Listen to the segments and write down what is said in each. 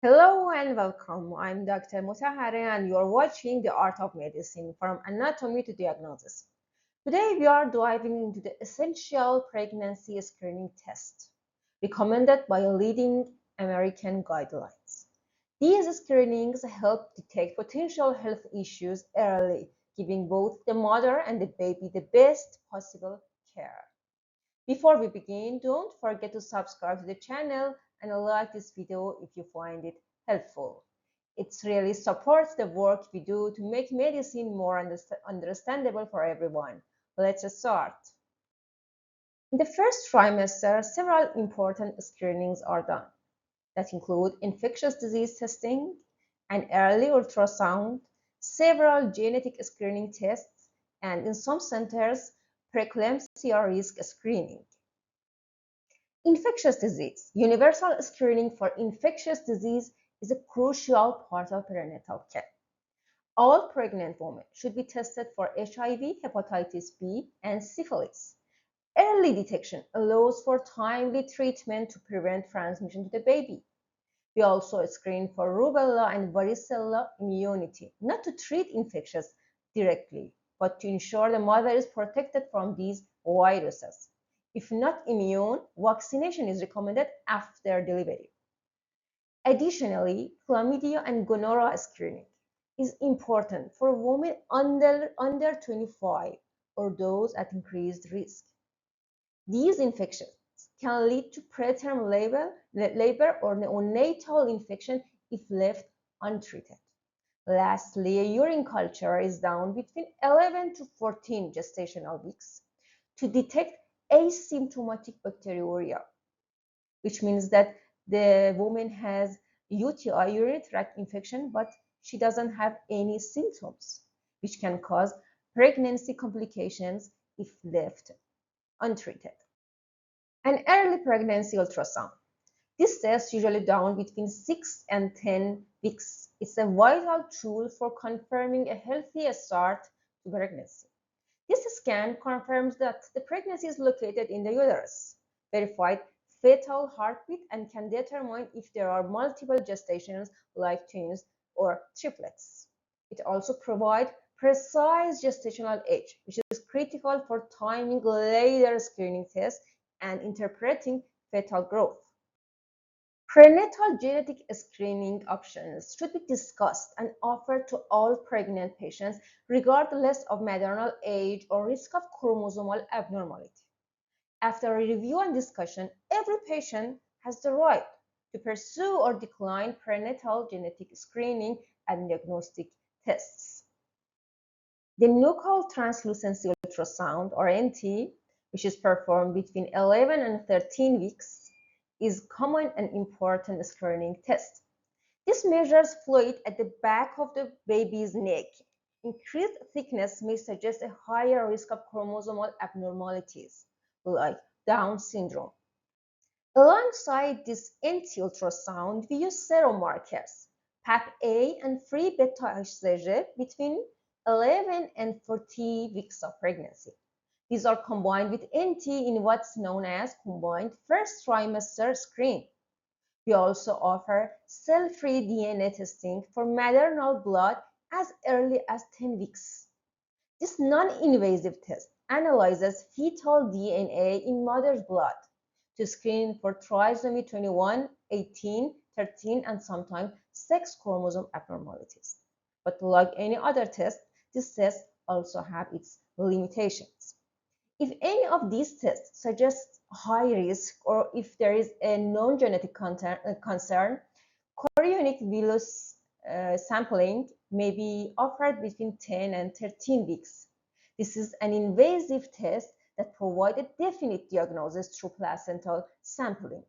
Hello and welcome. I'm Dr. Motahare and you're watching The Art of Medicine from Anatomy to Diagnosis. Today we are diving into the essential pregnancy screening test recommended by leading American guidelines. These screenings help detect potential health issues early, giving both the mother and the baby the best possible care. Before we begin, don't forget to subscribe to the channel and like this video if you find it helpful. It really supports the work we do to make medicine more understandable for everyone. Let's start. In the first trimester, several important screenings are done that include infectious disease testing, an early ultrasound, several genetic screening tests, and in some centers, preeclampsia risk screening. Infectious disease. Universal screening for infectious disease is a crucial part of prenatal care. All pregnant women should be tested for HIV, hepatitis B, and syphilis. Early detection allows for timely treatment to prevent transmission to the baby. We also screen for rubella and varicella immunity, not to treat infections directly, but to ensure the mother is protected from these viruses. If not immune, vaccination is recommended after delivery. Additionally, chlamydia and gonorrhea screening is important for women under 25 or those at increased risk. These infections can lead to preterm labor or neonatal infection if left untreated. Lastly, urine culture is done between 11 to 14 gestational weeks to detect asymptomatic bacteriuria, which means that the woman has UTI, urinary tract infection, but she doesn't have any symptoms, which can cause pregnancy complications if left untreated. An early pregnancy ultrasound. This test usually done between 6 and 10 weeks. It's a vital tool for confirming a healthy start to pregnancy. This scan confirms that the pregnancy is located in the uterus, verified fetal heartbeat, and can determine if there are multiple gestations like twins or triplets. It also provides precise gestational age, which is critical for timing later screening tests and interpreting fetal growth. Prenatal genetic screening options should be discussed and offered to all pregnant patients regardless of maternal age or risk of chromosomal abnormality. After a review and discussion, every patient has the right to pursue or decline prenatal genetic screening and diagnostic tests. The nuchal translucency ultrasound, or NT, which is performed between 11 and 13 weeks, is common and important screening test. This measures fluid at the back of the baby's neck. Increased thickness may suggest a higher risk of chromosomal abnormalities, like Down syndrome. Alongside this anti-ultrasound, we use seromarkers, PAP-A and free beta-HCG between 11 and 40 weeks of pregnancy. These are combined with NT in what's known as combined first trimester screen. We also offer cell-free DNA testing for maternal blood as early as 10 weeks. This non-invasive test analyzes fetal DNA in mother's blood to screen for trisomy 21, 18, 13, and sometimes sex chromosome abnormalities. But like any other test, this test also has its limitations. If any of these tests suggest high risk or if there is a non-genetic concern, chorionic villus sampling may be offered between 10 and 13 weeks. This is an invasive test that provides a definite diagnosis through placental sampling.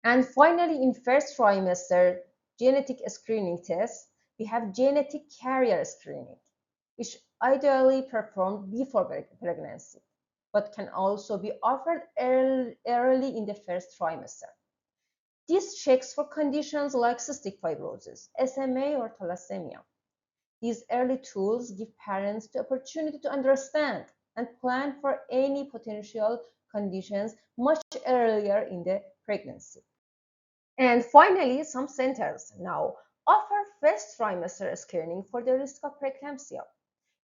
And finally, in first trimester genetic screening tests, we have genetic carrier screening, which ideally performed before pregnancy, but can also be offered early in the first trimester. This checks for conditions like cystic fibrosis, SMA, or thalassemia. These early tools give parents the opportunity to understand and plan for any potential conditions much earlier in the pregnancy. And finally, some centers now offer first trimester screening for the risk of preeclampsia,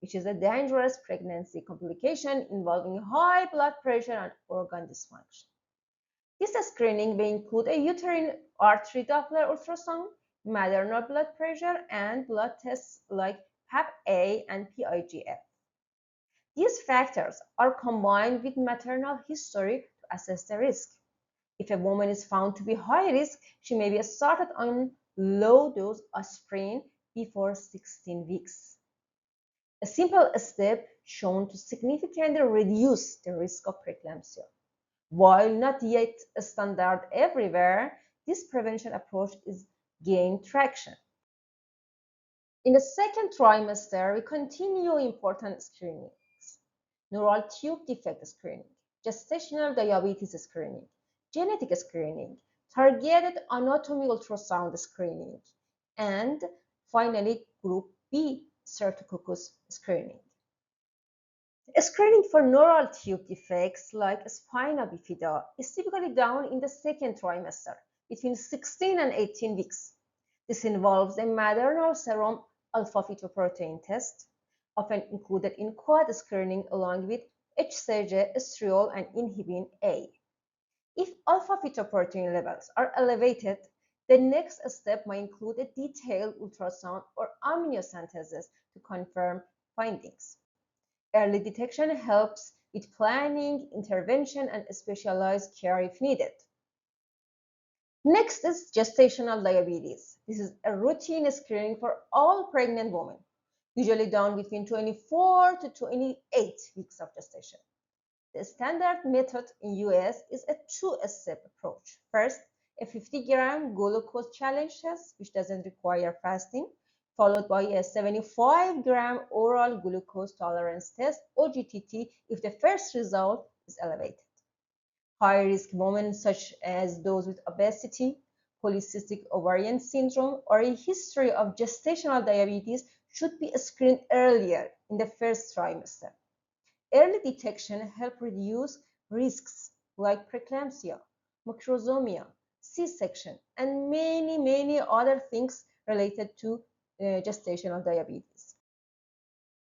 which is a dangerous pregnancy complication involving high blood pressure and organ dysfunction. This screening may include a uterine artery Doppler ultrasound, maternal blood pressure, and blood tests like PAP-A and PIGF. These factors are combined with maternal history to assess the risk. If a woman is found to be high risk, she may be started on low-dose aspirin before 16 weeks. A simple step shown to significantly reduce the risk of preeclampsia. While not yet a standard everywhere, this prevention approach is gaining traction. In the second trimester, we continue important screenings: neural tube defect screening, gestational diabetes screening, genetic screening, targeted anatomy ultrasound screening, and finally, group B Streptococcus screening. Screening for neural tube defects like spina bifida is typically done in the second trimester, between 16 and 18 weeks. This involves a maternal serum alpha-fetoprotein test, often included in quad screening along with HCG, estriol, and inhibin A. If alpha-fetoprotein levels are elevated, the next step might include a detailed ultrasound or amniocentesis to confirm findings. Early detection helps with planning, intervention, and specialized care if needed. Next is gestational diabetes. This is a routine screening for all pregnant women, usually done between 24 to 28 weeks of gestation. The standard method in US is a two-step approach. First, a 50-gram glucose challenge test, which doesn't require fasting, followed by a 75-gram oral glucose tolerance test, OGTT, if the first result is elevated. High-risk women, such as those with obesity, polycystic ovarian syndrome, or a history of gestational diabetes, should be screened earlier in the first trimester. Early detection helps reduce risks like preeclampsia, macrosomia, C-section, and many other things related to gestational diabetes.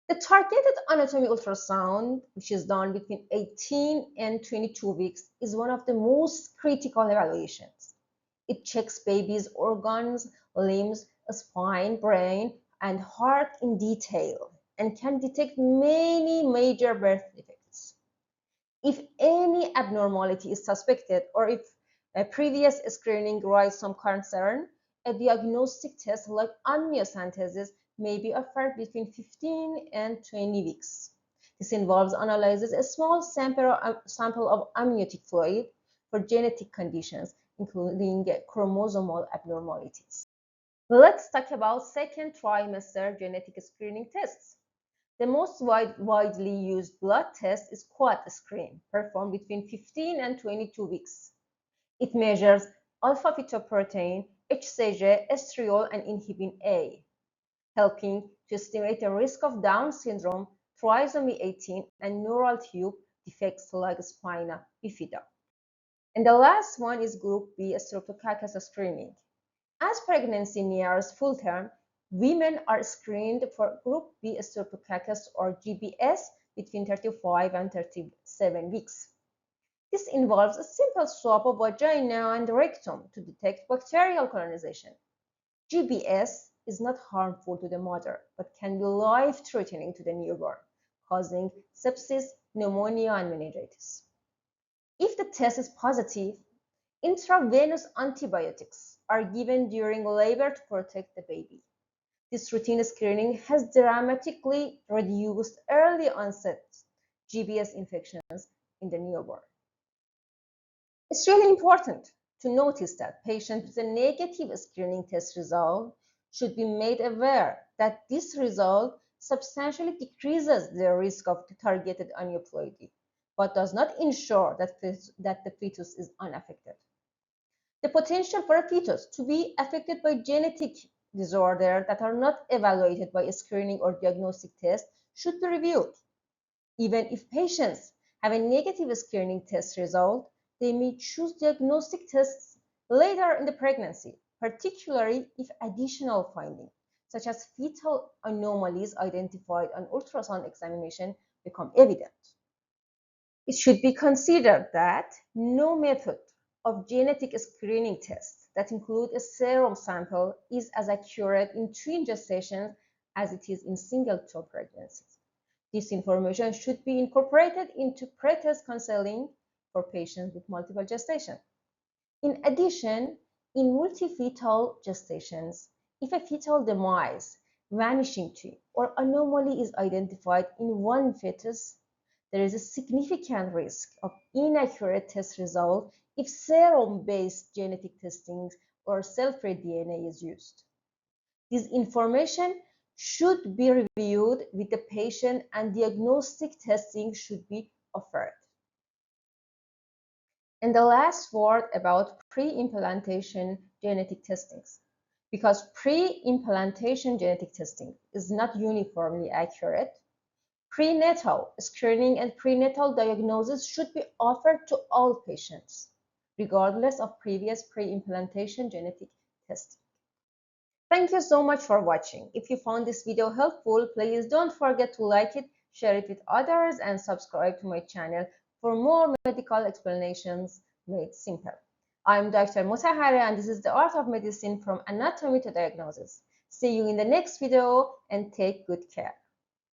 The targeted anatomy ultrasound, which is done between 18 and 22 weeks, is one of the most critical evaluations. It checks baby's organs, limbs, spine, brain, and heart in detail and can detect many major birth defects. If any abnormality is suspected or if a previous screening raised some concern, a diagnostic test like amniocentesis may be offered between 15 and 20 weeks. This involves analyzing a small sample of amniotic fluid for genetic conditions, including chromosomal abnormalities. Let's talk about second trimester genetic screening tests. The most widely used blood test is quad screen, performed between 15 and 22 weeks. It measures alpha-fetoprotein, HCG, estriol, and inhibin A, helping to estimate the risk of Down syndrome, trisomy 18, and neural tube defects like spina bifida. And the last one is Group B Streptococcus screening. As pregnancy nears full term, women are screened for Group B Streptococcus or GBS between 35 and 37 weeks. This involves a simple swab of vagina and rectum to detect bacterial colonization. GBS is not harmful to the mother, but can be life-threatening to the newborn, causing sepsis, pneumonia, and meningitis. If the test is positive, intravenous antibiotics are given during labor to protect the baby. This routine screening has dramatically reduced early onset GBS infections in the newborn. It's really important to notice that patients with a negative screening test result should be made aware that this result substantially decreases the risk of targeted aneuploidy, but does not ensure that the fetus is unaffected. The potential for a fetus to be affected by genetic disorders that are not evaluated by a screening or diagnostic test should be reviewed. Even if patients have a negative screening test result, they may choose diagnostic tests later in the pregnancy, particularly if additional findings, such as fetal anomalies identified on ultrasound examination, become evident. It should be considered that no method of genetic screening tests that include a serum sample is as accurate in twin gestation as it is in single-toe pregnancies. This information should be incorporated into pre-test counseling for patients with multiple gestation. In addition, in multifetal gestations, if a fetal demise, vanishing tube, or anomaly is identified in one fetus, there is a significant risk of inaccurate test result if serum-based genetic testing or cell-free DNA is used. This information should be reviewed with the patient and diagnostic testing should be offered. And the last word about pre-implantation genetic testings. Because pre-implantation genetic testing is not uniformly accurate, prenatal screening and prenatal diagnosis should be offered to all patients, regardless of previous pre-implantation genetic testing. Thank you so much for watching. If you found this video helpful, please don't forget to like it, share it with others, and subscribe to my channel for more medical explanations made simple. I'm Dr. Motahare, and this is the Art of Medicine from Anatomy to Diagnosis. See you in the next video, and take good care.